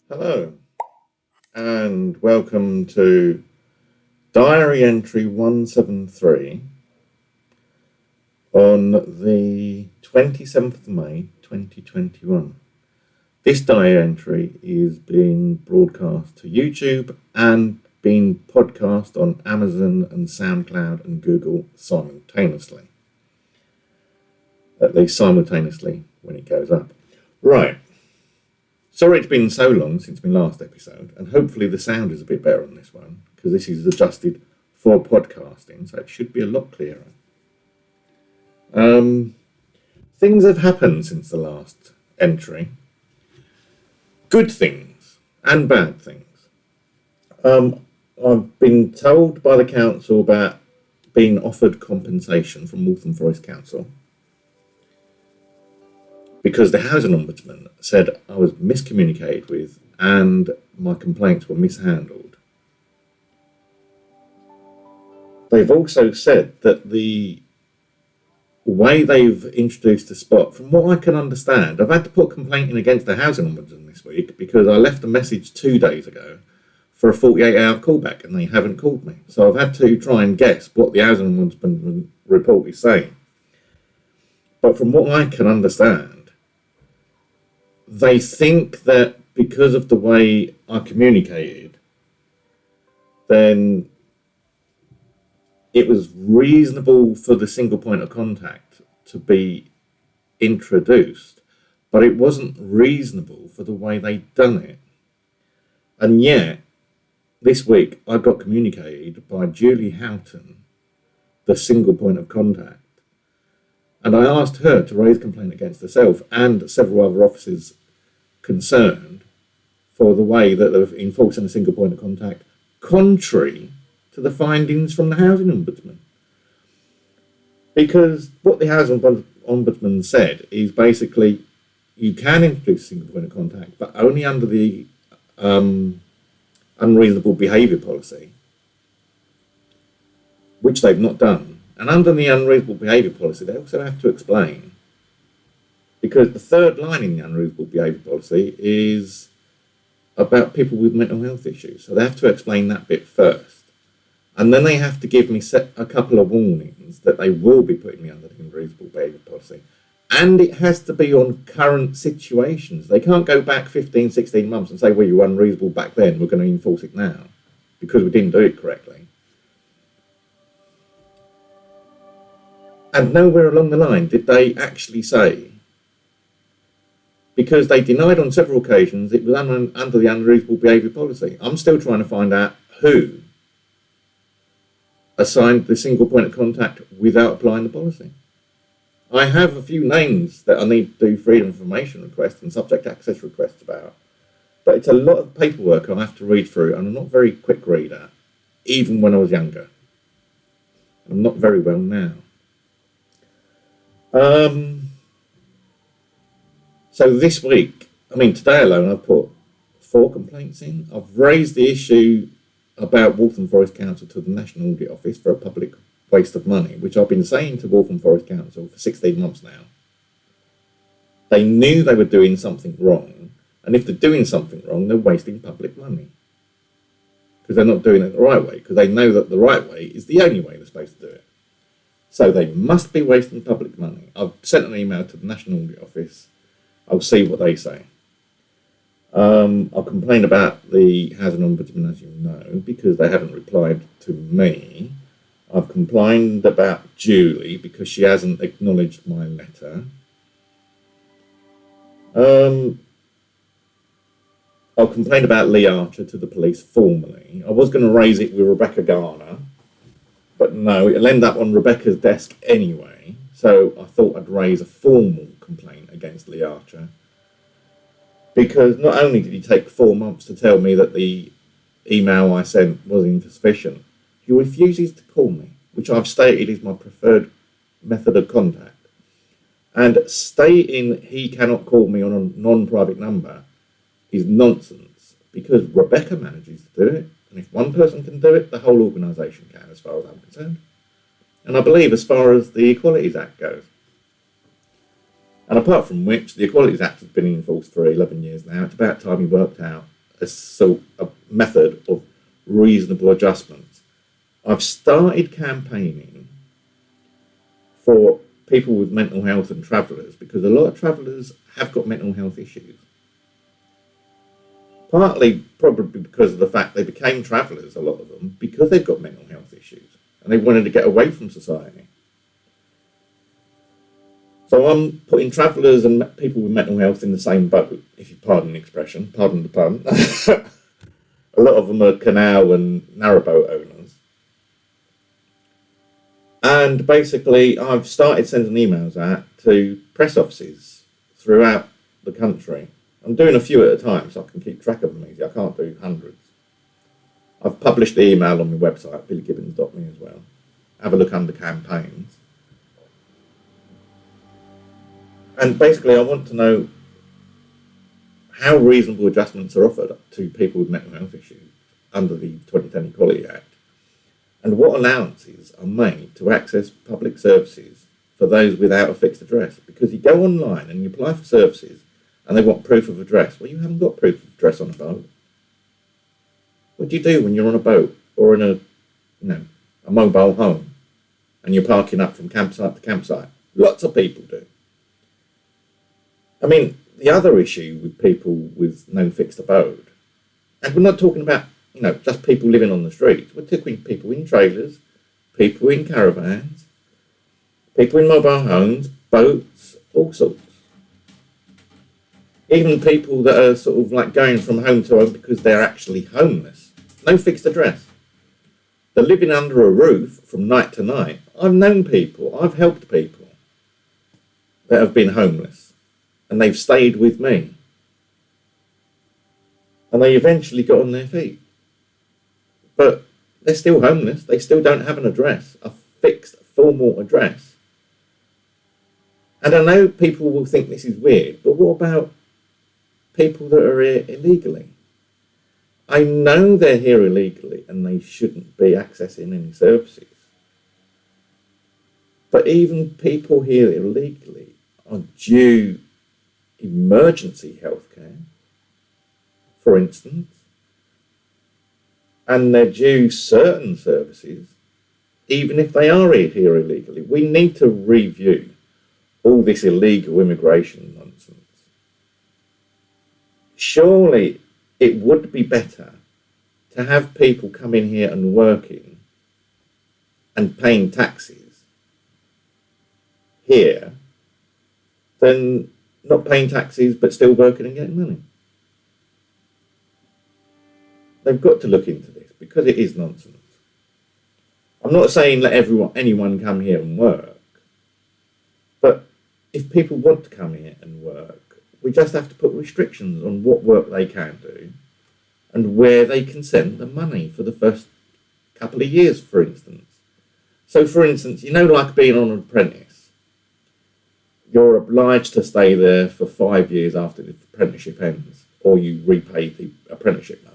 Hello, and welcome to Diary Entry 173 on the 27th of May 2021. This diary entry is being broadcast to YouTube and being podcast on Amazon and SoundCloud and Google simultaneously. At least simultaneously when it goes up. Right. Sorry it's been so long since my last episode, and hopefully the sound is a bit better on this one, because this is adjusted for podcasting, so it should be a lot clearer. Things have happened since the last entry. Good things and bad things. I've been told by the council about being offered compensation from Waltham Forest Council, because the Housing Ombudsman said I was miscommunicated with and my complaints were mishandled. They've also said that the way they've introduced the spot, from what I can understand, I've had to put a complaint in against the Housing Ombudsman this week because I left a message 2 days ago for a 48-hour callback and they haven't called me. So I've had to try and guess what the Housing Ombudsman report is saying. But from what I can understand, they think that because of the way I communicated, then it was reasonable for the single point of contact to be introduced, but it wasn't reasonable for the way they'd done it. And yet, this week, I got communicated by Julie Houghton, the single point of contact, and I asked her to raise a complaint against herself and several other officers concerned for the way that they're enforcing a single point of contact, contrary to the findings from the Housing Ombudsman. Because what the Housing Ombudsman said is basically you can introduce a single point of contact, but only under the unreasonable behaviour policy, which they've not done. And under the unreasonable behaviour policy, they also have to explain, because the third line in the unreasonable behaviour policy is about people with mental health issues. So they have to explain that bit first. And then they have to give me a couple of warnings that they will be putting me under the unreasonable behaviour policy. And it has to be on current situations. They can't go back 15, 16 months and say, well, you were unreasonable back then, we're going to enforce it now, because we didn't do it correctly. And nowhere along the line did they actually say, because they denied on several occasions it was under the unreasonable behaviour policy. I'm still trying to find out who assigned the single point of contact without applying the policy. I have a few names that I need to do freedom of information requests and subject access requests about, but it's a lot of paperwork I have to read through, and I'm not a very quick reader, even when I was younger. I'm not very well now. So this week, today alone, I've put 4 complaints in. I've raised the issue about Waltham Forest Council to the National Audit Office for a public waste of money, which I've been saying to Waltham Forest Council for 16 months now. They knew they were doing something wrong, and if they're doing something wrong, they're wasting public money. Because they're not doing it the right way, because they know that the right way is the only way they're supposed to do it. So they must be wasting public money. I've sent an email to the National Audit Office. I'll see what they say. I'll complain about the Housing Ombudsman, as you know, because they haven't replied to me. I've complained about Julie because she hasn't acknowledged my letter. I'll complain about Lee Archer to the police formally. I was going to raise it with Rebecca Garner, but no, it'll end up on Rebecca's desk anyway. So I thought I'd raise a formal complaint against Lee Archer, because not only did he take 4 months to tell me that the email I sent was insufficient, he refuses to call me, which I've stated is my preferred method of contact. And stating he cannot call me on a non-private number is nonsense, because Rebecca manages to do it, and if one person can do it, the whole organisation can, as far as I'm concerned. And I believe as far as the Equalities Act goes. And apart from which, the Equalities Act has been enforced for 11 years now. It's about time he worked out a method of reasonable adjustments. I've started campaigning for people with mental health and travellers, because a lot of travellers have got mental health issues. Partly probably because of the fact they became travellers, a lot of them, because they've got mental health issues and they wanted to get away from society. So I'm putting travellers and people with mental health in the same boat, if you pardon the expression, pardon the pun. A lot of them are canal and narrowboat owners. And basically, I've started sending emails out to press offices throughout the country. I'm doing a few at a time so I can keep track of them easy. I can't do hundreds. I've published the email on my website, billygibbons.me as well. Have a look under campaigns. And basically, I want to know how reasonable adjustments are offered to people with mental health issues under the 2010 Equality Act, and what allowances are made to access public services for those without a fixed address. Because you go online and you apply for services and they want proof of address. Well, you haven't got proof of address on a boat. What do you do when you're on a boat or in a mobile home and you're parking up from campsite to campsite? Lots of people do. I mean, the other issue with people with no fixed abode, and we're not talking about, just people living on the streets. We're talking people in trailers, people in caravans, people in mobile homes, boats, all sorts. Even people that are sort of like going from home to home because they're actually homeless. No fixed address. They're living under a roof from night to night. I've known people, I've helped people that have been homeless, and they've stayed with me. And they eventually got on their feet. But they're still homeless. They still don't have an address, a fixed formal address. And I know people will think this is weird, but what about people that are here illegally? I know they're here illegally and they shouldn't be accessing any services. But even people here illegally are due emergency healthcare, for instance, and they're due certain services, even if they are here illegally. We need to review all this illegal immigration nonsense. Surely it would be better to have people come in here and working and paying taxes here than not paying taxes but still working and getting money. They've got to look into this because it is nonsense. I'm not saying let anyone come here and work, but if people want to come here and work, we just have to put restrictions on what work they can do and where they can send the money for the first couple of years, for instance. So, for instance, like being on an apprentice, you're obliged to stay there for 5 years after the apprenticeship ends, or you repay the apprenticeship money.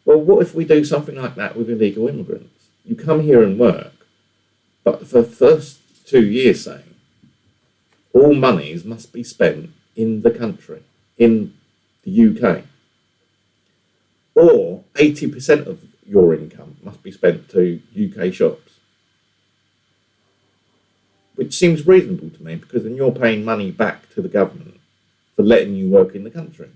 Well, what if we do something like that with illegal immigrants? You come here and work, but for the first 2 years, say, all monies must be spent in the country, in the UK. Or 80% of your income must be spent to UK shops. Which seems reasonable to me, because then you're paying money back to the government for letting you work in the country.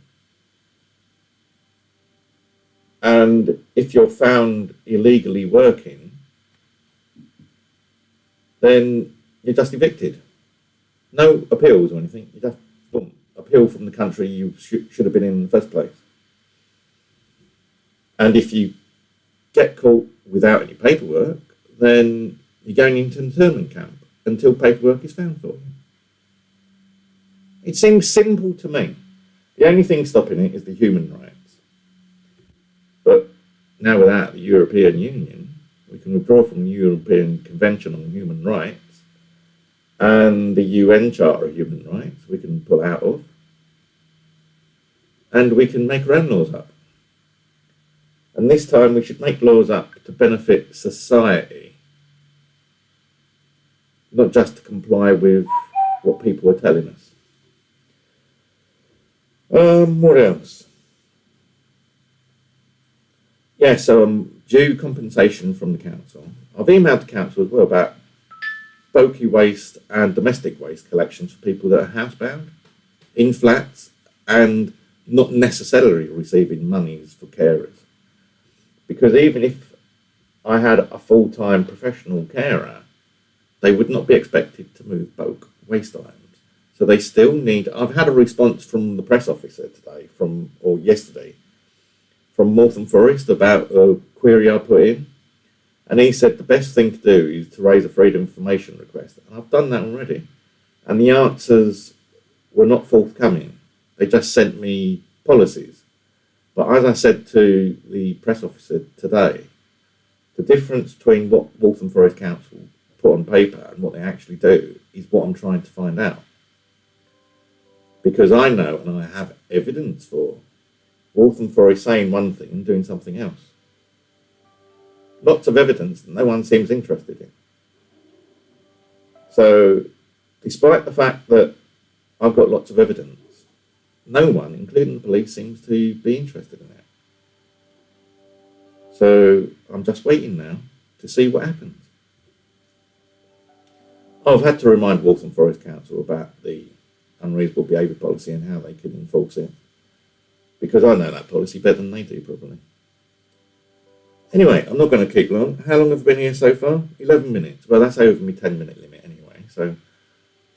And if you're found illegally working, then you're just evicted. No appeals or anything. You just appeal from the country you should have been in the first place. And if you get caught without any paperwork, then you're going into an internment camp until paperwork is found for you. It seems simple to me. The only thing stopping it is the human rights. But now without the European Union, we can withdraw from the European Convention on Human Rights and the UN Charter of Human Rights we can pull out of, and we can make our own laws up. And this time we should make laws up to benefit society, not just to comply with what people are telling us. What else? Yeah, so I'm due compensation from the council. I've emailed the council as well about bulky waste and domestic waste collections for people that are housebound in flats and not necessarily receiving monies for carers. Because even if I had a full-time professional carer, they would not be expected to move bulk waste items. So they still need. I've had a response from the press officer today, or yesterday, from Waltham Forest about a query I put in. And he said the best thing to do is to raise a freedom of information request. And I've done that already. And the answers were not forthcoming. They just sent me policies. But as I said to the press officer today, the difference between what Waltham Forest Council put on paper and what they actually do is what I'm trying to find out. Because I know and I have evidence for Waltham Forest saying one thing and doing something else. Lots of evidence that no one seems interested in. So, despite the fact that I've got lots of evidence, no one, including the police, seems to be interested in it. So, I'm just waiting now to see what happens. I've had to remind Waltham Forest Council about the unreasonable behaviour policy and how they can enforce it, because I know that policy better than they do, probably. Anyway, I'm not going to keep long. How long have I been here so far? 11 minutes. Well, that's over my 10-minute limit anyway. So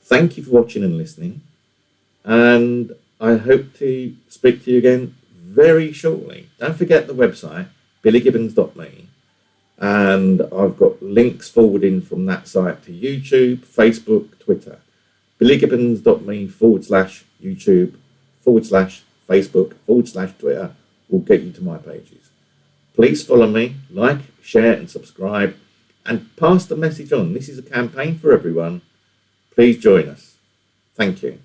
thank you for watching and listening. And I hope to speak to you again very shortly. Don't forget the website, billygibbons.me. And I've got links forwarding from that site to YouTube, Facebook, Twitter. billygibbons.me/YouTube/Facebook/Twitter will get you to my pages. Please follow me, like, share and subscribe, and pass the message on. This is a campaign for everyone. Please join us. Thank you.